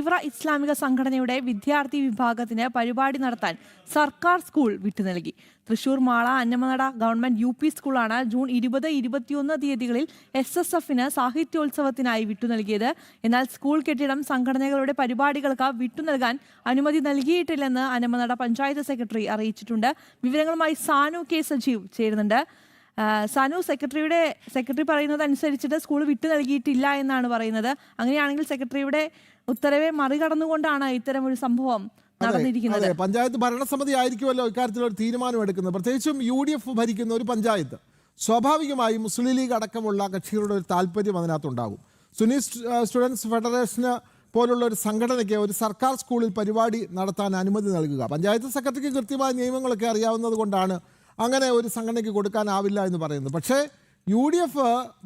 തീവ്ര ഇസ്ലാമിക സംഘടനയുടെ വിദ്യാർത്ഥി വിഭാഗത്തിന് പരിപാടി നടത്താൻ സർക്കാർ സ്കൂൾ വിട്ടു നൽകി. Thrissur Mala Annamanada government U P സ്കൂളാണ് ജൂൺ 20-21 തീയതികളിൽ SSFന് സാഹിത്യോത്സവത്തിനായി വിട്ടു നൽകിയത്. എന്നാൽ സ്കൂൾ കെട്ടിടം സംഘടനകളുടെ പരിപാടികൾക്ക് വിട്ടു നൽകാൻ അനുമതി നൽകിയിട്ടില്ലെന്ന് അന്നമനട പഞ്ചായത്ത് സെക്രട്ടറി അറിയിച്ചിട്ടുണ്ട്. വിവരങ്ങളുമായി സാനു കെ സജീവ് ചേരുന്നുണ്ട്. സാനു, സെക്രട്ടറി പറയുന്നത് അനുസരിച്ചിട്ട് സ്കൂൾ വിട്ടു നൽകിയിട്ടില്ല എന്നാണ് പറയുന്നത്. അങ്ങനെയാണെങ്കിൽ സെക്രട്ടറിയുടെ ഉത്തരവെ മറികടന്നുകൊണ്ടാണ് ഇത്തരം ഒരു സംഭവം നടന്നിരിക്കുന്നത്. പഞ്ചായത്ത് ഭരണസമിതി ആയിരിക്കുമല്ലോ ഇക്കാര്യത്തിൽ ഒരു തീരുമാനം എടുക്കുന്നത്. പ്രത്യേകിച്ചും UDF ഭരിക്കുന്ന ഒരു പഞ്ചായത്ത് സ്വാഭാവികമായും മുസ്ലിം ലീഗ് അടക്കമുള്ള കക്ഷികളുടെ ഒരു താല്പര്യം അതിനകത്തുണ്ടാകും. സുന്നി സ്റ്റുഡൻസ് ഫെഡറേഷന് പോലുള്ള ഒരു സംഘടനയ്ക്ക് ഒരു സർക്കാർ സ്കൂളിൽ പരിപാടി നടത്താൻ അനുമതി നൽകുക, പഞ്ചായത്ത് സെക്രട്ടറിക്ക് കൃത്യമായ നിയമങ്ങളൊക്കെ അറിയാവുന്നത് കൊണ്ടാണ് അങ്ങനെ ഒരു സംഘടനയ്ക്ക് കൊടുക്കാനാവില്ല എന്ന് പറയുന്നത്. പക്ഷേ UDF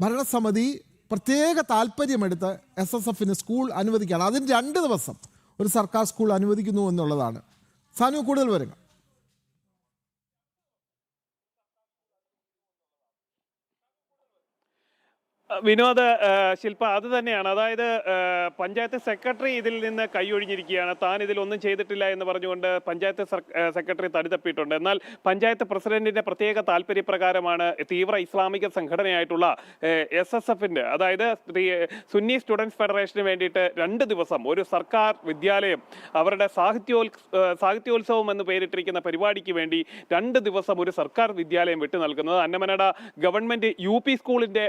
ഭരണസമിതി പ്രത്യേക താല്പര്യമെടുത്ത് SSFന് സ്കൂൾ അനുവദിക്കുകയാണ്. അതിന് 2 ദിവസം ഒരു സർക്കാർ സ്കൂൾ അനുവദിക്കുന്നു എന്നുള്ളതാണ്. സാനു, കൂടുതൽ വിവരങ്ങൾ. വിനോദ്, ശില്പ, അത് തന്നെയാണ്. അതായത് പഞ്ചായത്ത് സെക്രട്ടറി ഇതിൽ നിന്ന് കൈയൊഴിഞ്ഞിരിക്കുകയാണ്. താൻ ഇതിലൊന്നും ചെയ്തിട്ടില്ല എന്ന് പറഞ്ഞുകൊണ്ട് പഞ്ചായത്ത് സെക്രട്ടറി തടിതപ്പിയിട്ടുണ്ട്. എന്നാൽ പഞ്ചായത്ത് പ്രസിഡന്റിന്റെ പ്രത്യേക താല്പര്യപ്രകാരമാണ് തീവ്ര ഇസ്ലാമിക സംഘടനയായിട്ടുള്ള SSFന്റെ, അതായത് സുന്നി സ്റ്റുഡൻസ് ഫെഡറേഷന് വേണ്ടിയിട്ട് 2 ദിവസം ഒരു സർക്കാർ വിദ്യാലയം അവരുടെ സാഹിത്യോത്സവം എന്ന് പേരിട്ടിരിക്കുന്ന പരിപാടിക്ക് വേണ്ടി 2 ദിവസം ഒരു സർക്കാർ വിദ്യാലയം വിട്ടു നൽകുന്നത്. അന്നമനട ഗവൺമെന്റ് UP സ്കൂളിന്റെ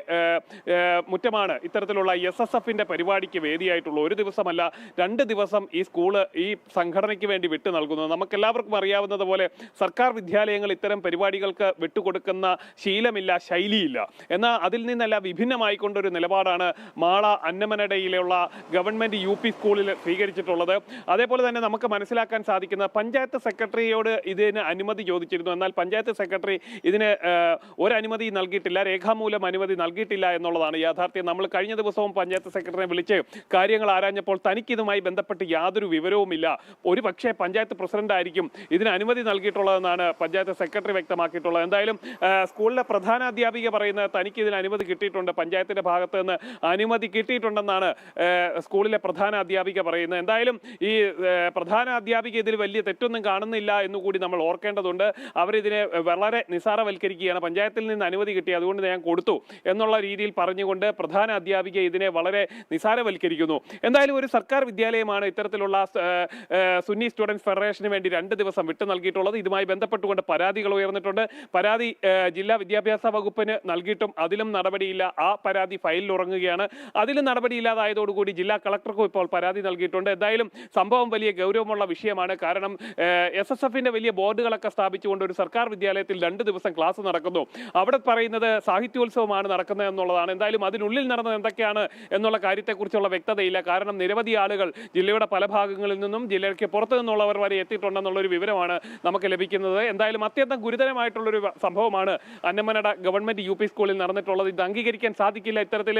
മുറ്റമാണ് ഇത്തരത്തിലുള്ള SSFന്റെ പരിപാടിക്ക് വേദിയായിട്ടുള്ള. 1 ദിവസമല്ല, 2 ദിവസം ഈ സ്കൂള് ഈ സംഘടനയ്ക്ക് വേണ്ടി വിട്ടു നൽകുന്നത്. നമുക്കെല്ലാവർക്കും അറിയാവുന്നത് പോലെ സർക്കാർ വിദ്യാലയങ്ങൾ ഇത്തരം പരിപാടികൾക്ക് വിട്ടുകൊടുക്കുന്ന ശീലമില്ല, ശൈലിയില്ല. എന്നാൽ അതിൽ നിന്നെല്ലാം വിഭിന്നമായിക്കൊണ്ടൊരു നിലപാടാണ് മാള അന്നമനടയിലുള്ള ഗവൺമെന്റ് UP സ്കൂളിൽ സ്വീകരിച്ചിട്ടുള്ളത്. അതേപോലെ തന്നെ നമുക്ക് മനസ്സിലാക്കാൻ സാധിക്കുന്ന പഞ്ചായത്ത് സെക്രട്ടറിയോട് ഇതിന് അനുമതി ചോദിച്ചിരുന്നു. എന്നാൽ പഞ്ചായത്ത് സെക്രട്ടറി ഇതിന് ഒരു അനുമതി നൽകിയിട്ടില്ല, രേഖാമൂലം അനുമതി നൽകിയിട്ടില്ല എന്നുള്ളതാണ് യാഥാർത്ഥ്യം. നമ്മൾ കഴിഞ്ഞ ദിവസവും പഞ്ചായത്ത് സെക്രട്ടറിയെ വിളിച്ച് കാര്യങ്ങൾ ആരാഞ്ഞപ്പോൾ തനിക്കിതുമായി ബന്ധപ്പെട്ട് യാതൊരു വിവരവുമില്ല. ഒരു പക്ഷേ പഞ്ചായത്ത് പ്രസിഡന്റ് ആയിരിക്കും ഇതിന് അനുമതി നൽകിയിട്ടുള്ളതെന്നാണ് പഞ്ചായത്ത് സെക്രട്ടറി വ്യക്തമാക്കിയിട്ടുള്ളത്. എന്തായാലും സ്കൂളിലെ പ്രധാനാധ്യാപിക പറയുന്നത് തനിക്ക് ഇതിന് അനുമതി കിട്ടിയിട്ടുണ്ട്, പഞ്ചായത്തിന്റെ ഭാഗത്ത് നിന്ന് അനുമതി കിട്ടിയിട്ടുണ്ടെന്നാണ് സ്കൂളിലെ പ്രധാനാധ്യാപിക പറയുന്നത്. എന്തായാലും ഈ പ്രധാനാധ്യാപിക ഇതിൽ വലിയ തെറ്റൊന്നും കാണുന്നില്ല എന്നുകൂടി നമ്മൾ ഓർക്കേണ്ടതുണ്ട്. അവരിതിനെ വളരെ നിസ്സാരവൽക്കരിക്കുകയാണ്. പഞ്ചായത്തിൽ നിന്ന് അനുമതി കിട്ടി, അതുകൊണ്ട് ഞാൻ കൊടുത്തു എന്നുള്ള രീതിയിൽ പറഞ്ഞുകൊണ്ട് പ്രധാന അധ്യാപിക ഇതിനെ വളരെ നിസാരവൽക്കരിക്കുന്നു. എന്തായാലും ഒരു സർക്കാർ വിദ്യാലയമാണ് ഇത്തരത്തിലുള്ള സുന്നി സ്റ്റുഡൻസ് ഫെഡറേഷന് വേണ്ടി 2 ദിവസം വിട്ടു നൽകിയിട്ടുള്ളത്. ഇതുമായി ബന്ധപ്പെട്ടുകൊണ്ട് പരാതികൾ ഉയർന്നിട്ടുണ്ട്. പരാതി ജില്ലാ വിദ്യാഭ്യാസ വകുപ്പിന് നൽകിയിട്ടും അതിലും നടപടിയില്ല. ആ പരാതി ഫയലിൽ ഉറങ്ങുകയാണ്. അതിലും നടപടിയില്ലാതായതോടുകൂടി ജില്ലാ കളക്ടർക്കും ഇപ്പോൾ പരാതി നൽകിയിട്ടുണ്ട്. എന്തായാലും സംഭവം വലിയ ഗൗരവമുള്ള വിഷയമാണ്. കാരണം SSFന്റെ വലിയ ബോർഡുകളൊക്കെ സ്ഥാപിച്ചുകൊണ്ട് ഒരു സർക്കാർ വിദ്യാലയത്തിൽ 2 ദിവസം ക്ലാസ് നടക്കുന്നു. അവിടെ പറയുന്നത് സാഹിത്യോത്സവമാണ് നടക്കുന്നത് എന്നുള്ളതാണ്. എന്തായാലും അതിനുള്ളിൽ നടന്നത് എന്തൊക്കെയാണ് എന്നുള്ള കാര്യത്തെക്കുറിച്ചുള്ള വ്യക്തതയില്ല. കാരണം നിരവധി ആളുകൾ ജില്ലയുടെ പല ഭാഗങ്ങളിൽ നിന്നും ജില്ലയ്ക്ക് പുറത്തു നിന്നുള്ളവർ വരെ എത്തിയിട്ടുണ്ടെന്നുള്ളൊരു വിവരമാണ് നമുക്ക് ലഭിക്കുന്നത്. എന്തായാലും അത്യന്തം ഗുരുതരമായിട്ടുള്ളൊരു സംഭവമാണ് അന്നമനട ഗവൺമെന്റ് UP സ്കൂളിൽ നടന്നിട്ടുള്ളത്. ഇത് അംഗീകരിക്കാൻ സാധിക്കില്ല. ഇത്തരത്തിൽ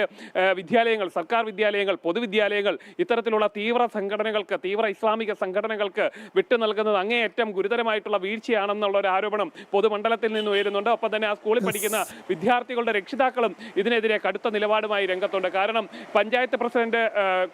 വിദ്യാലയങ്ങൾ, സർക്കാർ വിദ്യാലയങ്ങൾ, പൊതുവിദ്യാലയങ്ങൾ ഇത്തരത്തിലുള്ള തീവ്ര സംഘടനകൾക്ക്, തീവ്ര ഇസ്ലാമിക സംഘടനകൾക്ക് വിട്ടു നൽകുന്നത് അങ്ങേയറ്റം ഗുരുതരമായിട്ടുള്ള വീഴ്ചയാണെന്നുള്ള ഒരു ആരോപണം പൊതുമണ്ഡലത്തിൽ നിന്ന് ഉയരുന്നുണ്ട്. ഒപ്പം തന്നെ ആ സ്കൂളിൽ പഠിക്കുന്ന വിദ്യാർത്ഥികളുടെ രക്ഷിതാക്കളും ഇതിനെതിരെ കടുത്ത നിലപാടുമായി രംഗത്തുണ്ട്. കാരണം പഞ്ചായത്ത് പ്രസിഡന്റ്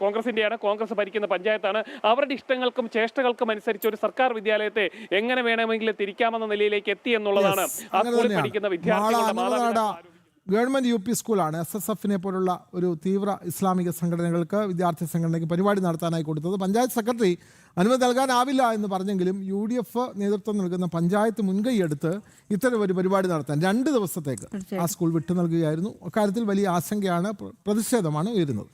കോൺഗ്രസിന്റെയാണ്, കോൺഗ്രസ് ഭരിക്കുന്ന പഞ്ചായത്താണ്. അവരുടെ ഇഷ്ടങ്ങൾക്കും ചേഷ്ടകൾക്കും അനുസരിച്ച് ഒരു സർക്കാർ വിദ്യാലയത്തെ എങ്ങനെ വേണമെങ്കിലും തിരിക്കാമെന്ന നിലയിലേക്ക് എത്തി എന്നുള്ളതാണ് ആ സ്കൂളിൽ പഠിക്കുന്ന വിദ്യാർത്ഥികളുടെ മാതാപിതാക്കൾ. ഗവൺമെന്റ് UP സ്കൂളാണ് SSFനെ പോലുള്ള ഒരു തീവ്ര ഇസ്ലാമിക സംഘടനകൾക്ക്, വിദ്യാർത്ഥി സംഘടനയ്ക്ക് പരിപാടി നടത്താനായി കൊടുത്തത്. പഞ്ചായത്ത് സെക്രട്ടറി അനുമതി നൽകാനാവില്ല എന്ന് പറഞ്ഞെങ്കിലും UDF നേതൃത്വം നൽകുന്ന പഞ്ചായത്ത് മുൻകൈയെടുത്ത് ഇത്തരം ഒരു പരിപാടി നടത്താൻ 2 ദിവസത്തേക്ക് ആ സ്കൂൾ വിട്ടു നൽകുകയായിരുന്നു. അക്കാര്യത്തിൽ വലിയ ആശങ്കയാണ്, പ്രതിഷേധമാണ് ഉയരുന്നത്.